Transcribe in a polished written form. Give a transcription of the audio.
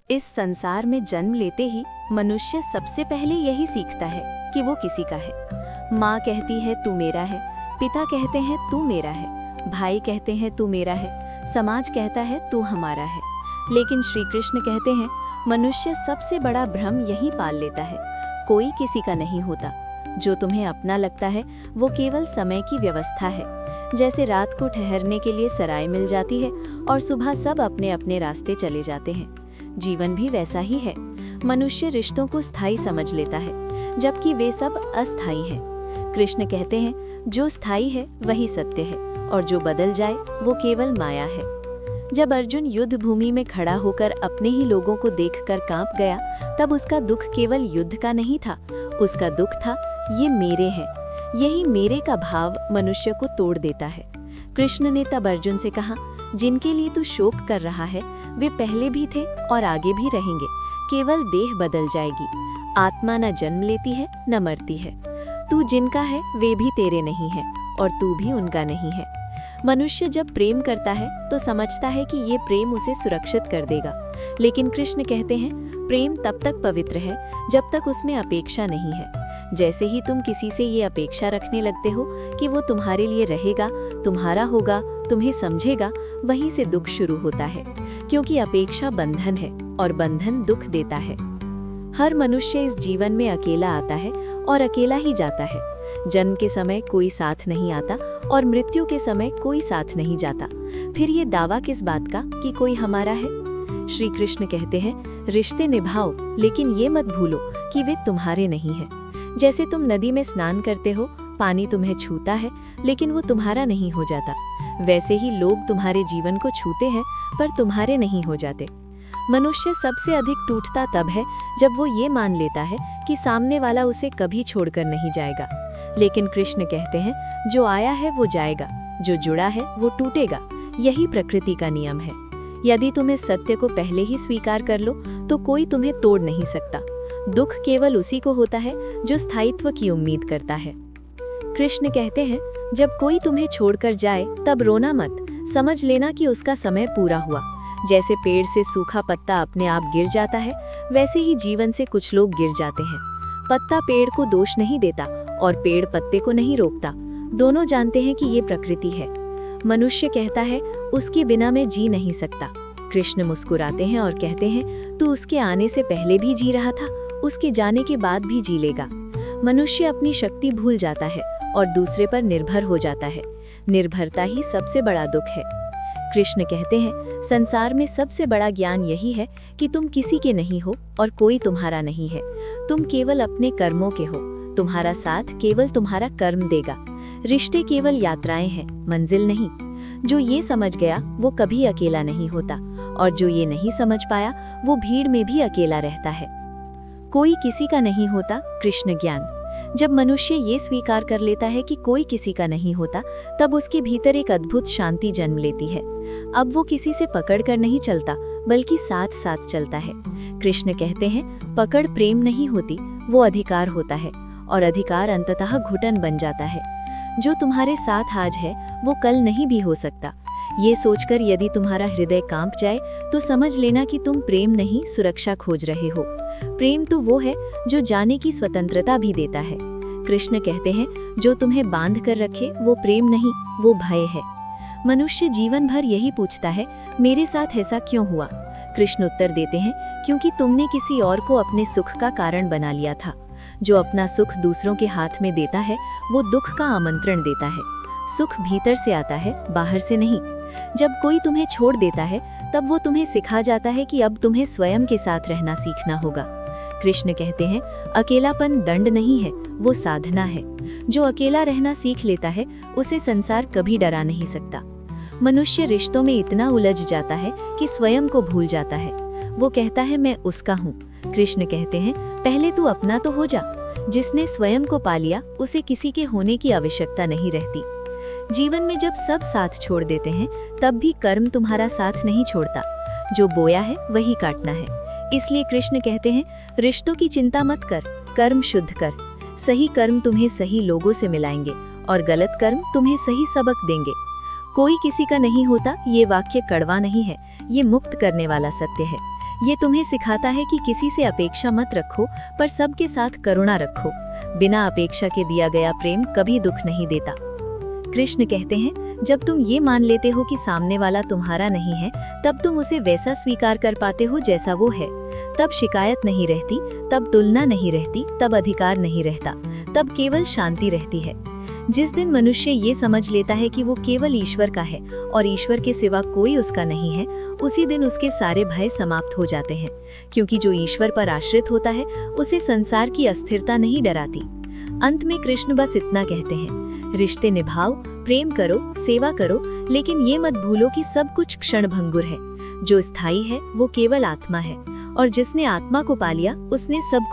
इस संसार में जन्म लेते ही मनुष्य सबसे पहले यही सीखता है कि वो किसी का है। माँ कहती है तू मेरा है, पिता कहते हैं तू मेरा है, भाई कहते हैं तू मेरा है, समाज कहता है तू हमारा है। लेकिन श्री कृष्ण कहते हैं मनुष्य सबसे बड़ा भ्रम यही पाल लेता है, कोई किसी का नहीं होता। जो तुम्हें अपना लगता है वो केवल समय की व्यवस्था है। जैसे रात को ठहरने के लिए सराय मिल जाती है और सुबह सब अपने अपने रास्ते चले जाते हैं, जीवन भी वैसा ही है। मनुष्य रिश्तों को स्थायी समझ लेता है जबकि वे सब अस्थायी हैं। कृष्ण कहते हैं जो स्थायी है वही सत्य है और जो बदल जाए वो केवल माया है। जब अर्जुन युद्ध भूमि में खड़ा होकर अपने ही लोगों को देखकर कांप गया, तब उसका दुख केवल युद्ध का नहीं था, उसका दुख था ये मेरे हैं। यही मेरे का भाव मनुष्य को तोड़ देता है। कृष्ण ने तब अर्जुन से कहा, जिनके लिए तू शोक कर रहा है वे पहले भी थे और आगे भी रहेंगे, केवल देह बदल जाएगी। आत्मा न जन्म लेती है न मरती है। तू जिनका है वे भी तेरे नहीं है और तू भी उनका नहीं है। मनुष्य जब प्रेम करता है तो समझता है कि ये प्रेम उसे सुरक्षित कर देगा, लेकिन कृष्ण कहते हैं प्रेम तब तक पवित्र है जब तक उसमें अपेक्षा नहीं है। जैसे ही तुम किसी से ये अपेक्षा रखने लगते हो कि वो तुम्हारे लिए रहेगा, तुम्हारा होगा, तुम्हें समझेगा, वहीं से दुख शुरू होता है, क्योंकि अपेक्षा बंधन है और बंधन दुख देता है। हर मनुष्य इस जीवन में अकेला आता है और अकेला ही जाता है। जन्म के समय कोई साथ नहीं आता और मृत्यु के समय कोई साथ नहीं जाता। फिर ये दावा किस बात का कि कोई हमारा है? श्री कृष्ण कहते हैं रिश्ते निभाओ, लेकिन ये मत भूलो कि वे तुम्हारे नहीं हैं। जैसे तुम नदी में स्नान करते हो, पानी तुम्हें छूता है लेकिन वो तुम्हारा नहीं हो जाता, वैसे ही लोग तुम्हारे जीवन को छूते हैं पर तुम्हारे नहीं हो जाते। मनुष्य सबसे अधिक टूटता तब है जब वो ये मान लेता है कि सामने वाला उसे कभी छोड़कर नहीं जाएगा। लेकिन कृष्ण कहते हैं जो आया है वो जाएगा, जो जुड़ा है वो टूटेगा। यही प्रकृति का नियम है। यदि तुम इस सत्य को पहले ही स्वीकार कर लो तो कोई तुम्हें तोड़ नहीं सकता। दुख केवल उसी को होता है जो स्थायित्व की उम्मीद करता है। कृष्ण कहते हैं जब कोई तुम्हें छोड़कर जाए तब रोना मत, समझ लेना कि उसका समय पूरा हुआ। जैसे पेड़ से सूखा पत्ता अपने आप गिर जाता है, वैसे ही जीवन से कुछ लोग गिर जाते हैं। पत्ता पेड़ को दोष नहीं देता और पेड़ पत्ते को नहीं रोकता, दोनों जानते हैं कि ये प्रकृति है। मनुष्य कहता है उसके बिना मैं जी नहीं सकता। कृष्ण मुस्कुराते हैं और कहते हैं तू उसके आने से पहले भी जी रहा था, उसके जाने के बाद भी जी लेगा। मनुष्य अपनी शक्ति भूल जाता है और दूसरे पर निर्भर हो जाता है। निर्भरता ही सबसे बड़ा दुख है। कृष्ण कहते हैं संसार में सबसे बड़ा ज्ञान यही है कि तुम किसी के नहीं हो और कोई तुम्हारा नहीं है। तुम केवल अपने कर्मों के हो, तुम्हारा साथ केवल तुम्हारा कर्म देगा। रिश्ते केवल यात्राएं हैं, मंजिल नहीं। जो ये समझ गया वो कभी अकेला नहीं होता और जो ये नहीं समझ पाया वो भीड़ में भी अकेला रहता है। कोई किसी का नहीं होता, कृष्ण ज्ञान। जब मनुष्य ये स्वीकार कर लेता है कि कोई किसी का नहीं होता, तब उसके भीतर एक अद्भुत शांति जन्म लेती है। अब वो किसी से पकड़ कर नहीं चलता, बल्कि साथ साथ चलता है। कृष्ण कहते हैं पकड़ प्रेम नहीं होती, वो अधिकार होता है और अधिकार अंततः घुटन बन जाता है। जो तुम्हारे साथ आज है वो कल नहीं भी हो सकता। ये सोचकर यदि तुम्हारा हृदय कांप जाए तो समझ लेना कि तुम प्रेम नहीं सुरक्षा खोज रहे हो। प्रेम तो वो है जो जाने की स्वतंत्रता भी देता है। कृष्ण कहते हैं जो तुम्हें बांध कर रखे वो प्रेम नहीं, वो भय है। मनुष्य जीवन भर यही पूछता है मेरे साथ ऐसा क्यों हुआ? कृष्ण उत्तर देते हैं क्योंकि तुमने किसी और को अपने सुख का कारण बना लिया था। जो अपना सुख दूसरों के हाथ में देता है वो दुख का आमंत्रण देता है। सुख भीतर से आता है, बाहर से नहीं। जब कोई तुम्हें छोड़ देता है तब वो तुम्हें सिखा जाता है कि अब तुम्हें स्वयं के साथ रहना सीखना होगा। कृष्ण कहते हैं अकेलापन दंड नहीं है, वो साधना है। जो अकेला रहना सीख लेता है उसे संसार कभी डरा नहीं सकता। मनुष्य रिश्तों में इतना उलझ जाता है कि स्वयं को भूल जाता है। वो कहता है मैं उसका हूँ। कृष्ण कहते हैं पहले तू अपना तो हो जा। जिसने स्वयं को पा लिया उसे किसी के होने की आवश्यकता नहीं रहती। जीवन में जब सब साथ छोड़ देते हैं तब भी कर्म तुम्हारा साथ नहीं छोड़ता। जो बोया है वही काटना है। इसलिए कृष्ण कहते हैं रिश्तों की चिंता मत कर, कर्म शुद्ध कर। सही कर्म तुम्हें सही लोगों से मिलाएंगे और गलत कर्म तुम्हें सही सबक देंगे। कोई किसी का नहीं होता, ये वाक्य कड़वा नहीं है, ये मुक्त करने वाला सत्य है। ये तुम्हें सिखाता है कि किसी से अपेक्षा मत रखो, पर सबके साथ करुणा रखो। बिना अपेक्षा के दिया गया प्रेम कभी दुख नहीं देता। कृष्ण कहते हैं, जब तुम ये मान लेते हो कि सामने वाला तुम्हारा नहीं है, तब तुम उसे वैसा स्वीकार कर पाते हो जैसा वो है। तब शिकायत नहीं रहती, तब तुलना नहीं रहती, तब अधिकार नहीं रहता, तब केवल शांति रहती है। जिस दिन मनुष्य ये समझ लेता है कि वो केवल ईश्वर का है और ईश्वर के सिवा कोई उसका नहीं है, उसी दिन उसके सारे भय समाप्त हो जाते हैं। क्योंकि जो ईश्वर पर आश्रित होता है, उसे संसार की अस्थिरता नहीं डराती। अंत में कृष्ण बस इतना कहते हैं, रिश्ते निभाओ, प्रेम करो, सेवा करो, लेकिन ये मत भूलो कि सब कुछ क्षणभंगुर है। जो स्थायी है वो केवल आत्मा है, और जिसने आत्मा को पा लिया उसने सब